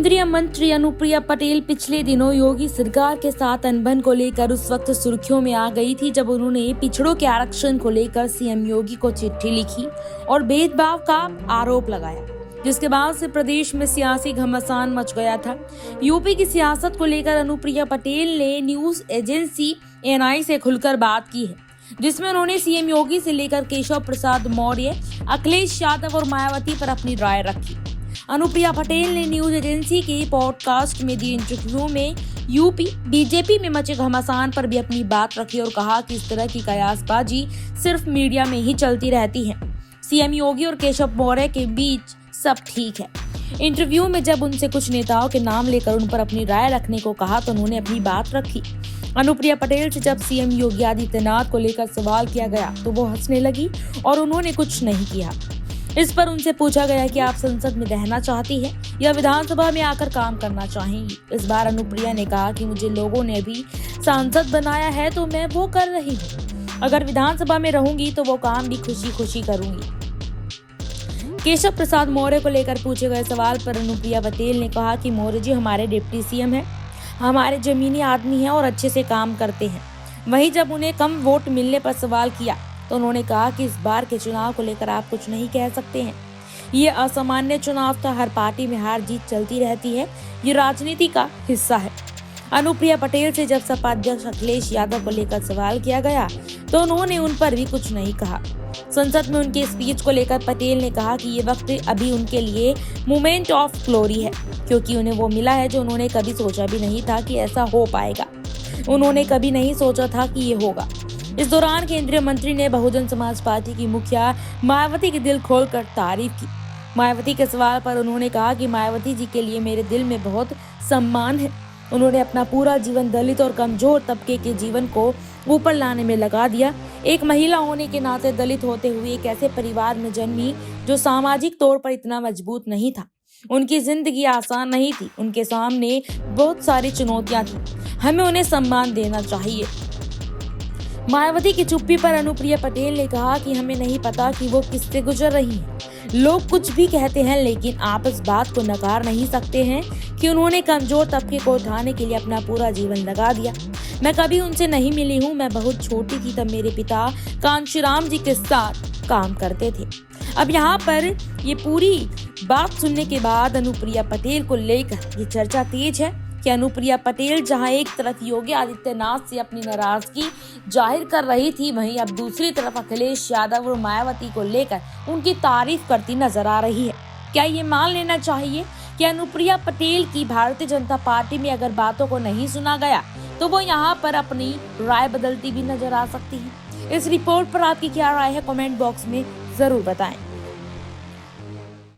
केंद्रीय मंत्री अनुप्रिया पटेल पिछले दिनों योगी सरकार के साथ अनबन को लेकर उस वक्त सुर्खियों में आ गई थी जब उन्होंने पिछड़ों के आरक्षण को लेकर सीएम योगी को चिट्ठी लिखी और भेदभाव का आरोप लगाया, जिसके बाद से प्रदेश में सियासी घमासान मच गया था। यूपी की सियासत को लेकर अनुप्रिया पटेल ने न्यूज एजेंसी एएनआई से खुलकर बात की है, जिसमें उन्होंने सीएम योगी से लेकर केशव प्रसाद मौर्य, अखिलेश यादव और मायावती पर अपनी राय रखी। अनुप्रिया पटेल ने न्यूज एजेंसी के पॉडकास्ट में दिए इंटरव्यू में यूपी बीजेपी में मचे घमासान पर भी अपनी बात रखी और कहा कि इस तरह की कयासबाजी सिर्फ मीडिया में ही चलती रहती है। सीएम योगी और केशव मौर्य के बीच सब ठीक है। इंटरव्यू में जब उनसे कुछ नेताओं के नाम लेकर उन पर अपनी राय रखने को कहा तो उन्होंने अपनी बात रखी। अनुप्रिया पटेल से जब सीएम योगी आदित्यनाथ को लेकर सवाल किया गया तो वो हंसने लगी और उन्होंने कुछ नहीं किया। इस पर उनसे पूछा गया कि आप संसद में रहना चाहती हैं या विधानसभा में आकर काम करना चाहेंगी। इस बार अनुप्रिया ने कहा कि मुझे लोगों ने भी सांसद बनाया है तो मैं वो कर रही हूँ। अगर विधानसभा में रहूंगी तो वो काम भी खुशी खुशी करूंगी। केशव प्रसाद मौर्य को लेकर पूछे गए सवाल पर अनुप्रिया पटेल ने कहा कि मौर्य जी हमारे डिप्टी सीएम हैं, हमारे जमीनी आदमी हैं और अच्छे से काम करते हैं। वहीं जब उन्हें कम वोट मिलने पर सवाल किया तो उन्होंने कहा कि इस बार के चुनाव को लेकर आप कुछ नहीं कह सकते हैं। ये असामान्य चुनाव था, हर पार्टी में हार जीत चलती रहती है, ये राजनीति का हिस्सा है। अनुप्रिया पटेल से जब सपा अध्यक्ष अखिलेश यादव को लेकर सवाल किया गया तो उन्होंने उन पर भी कुछ नहीं कहा। संसद में उनके स्पीच को लेकर पटेल ने कहा कि ये वक्त अभी उनके लिए मोमेंट ऑफ ग्लोरी है, क्योंकि उन्हें वो मिला है जो उन्होंने कभी सोचा भी नहीं था कि ऐसा हो पाएगा। उन्होंने कभी नहीं सोचा था कि ये होगा। इस दौरान केंद्रीय मंत्री ने बहुजन समाज पार्टी की मुखिया मायावती की दिल खोलकर तारीफ की। मायावती के सवाल पर उन्होंने कहा कि मायावती जी के लिए मेरे दिल में बहुत सम्मान है। उन्होंने अपना पूरा जीवन दलित और कमजोर तबके के जीवन को ऊपर लाने में लगा दिया। एक महिला होने के नाते दलित होते हुए एक ऐसे परिवार में जन्मी जो सामाजिक तौर पर इतना मजबूत नहीं था। उनकी जिंदगी आसान नहीं थी, उनके सामने बहुत सारी चुनौतियां थी। हमें उन्हें सम्मान देना चाहिए। मायावती की चुप्पी पर अनुप्रिया पटेल ने कहा कि हमें नहीं पता कि वो किससे गुजर रही हैं। लोग कुछ भी कहते हैं, लेकिन आप इस बात को नकार नहीं सकते हैं कि उन्होंने कमजोर तबके को उठाने के लिए अपना पूरा जीवन लगा दिया। मैं कभी उनसे नहीं मिली हूँ। मैं बहुत छोटी थी तब मेरे पिता कांशीराम जी के साथ काम करते थे। अब यहाँ पर ये पूरी बात सुनने के बाद अनुप्रिया पटेल को लेकर ये चर्चा तेज है कि अनुप्रिया पटेल जहां एक तरफ योगी आदित्यनाथ से अपनी नाराजगी जाहिर कर रही थी, वहीं अब दूसरी तरफ अखिलेश यादव और मायावती को लेकर उनकी तारीफ करती नजर आ रही है। क्या ये मान लेना चाहिए कि अनुप्रिया पटेल की भारतीय जनता पार्टी में अगर बातों को नहीं सुना गया तो वो यहाँ पर अपनी राय बदलती भी नजर आ सकती है। इस रिपोर्ट पर आपकी क्या राय है, कमेंट बॉक्स में जरूर बताएं।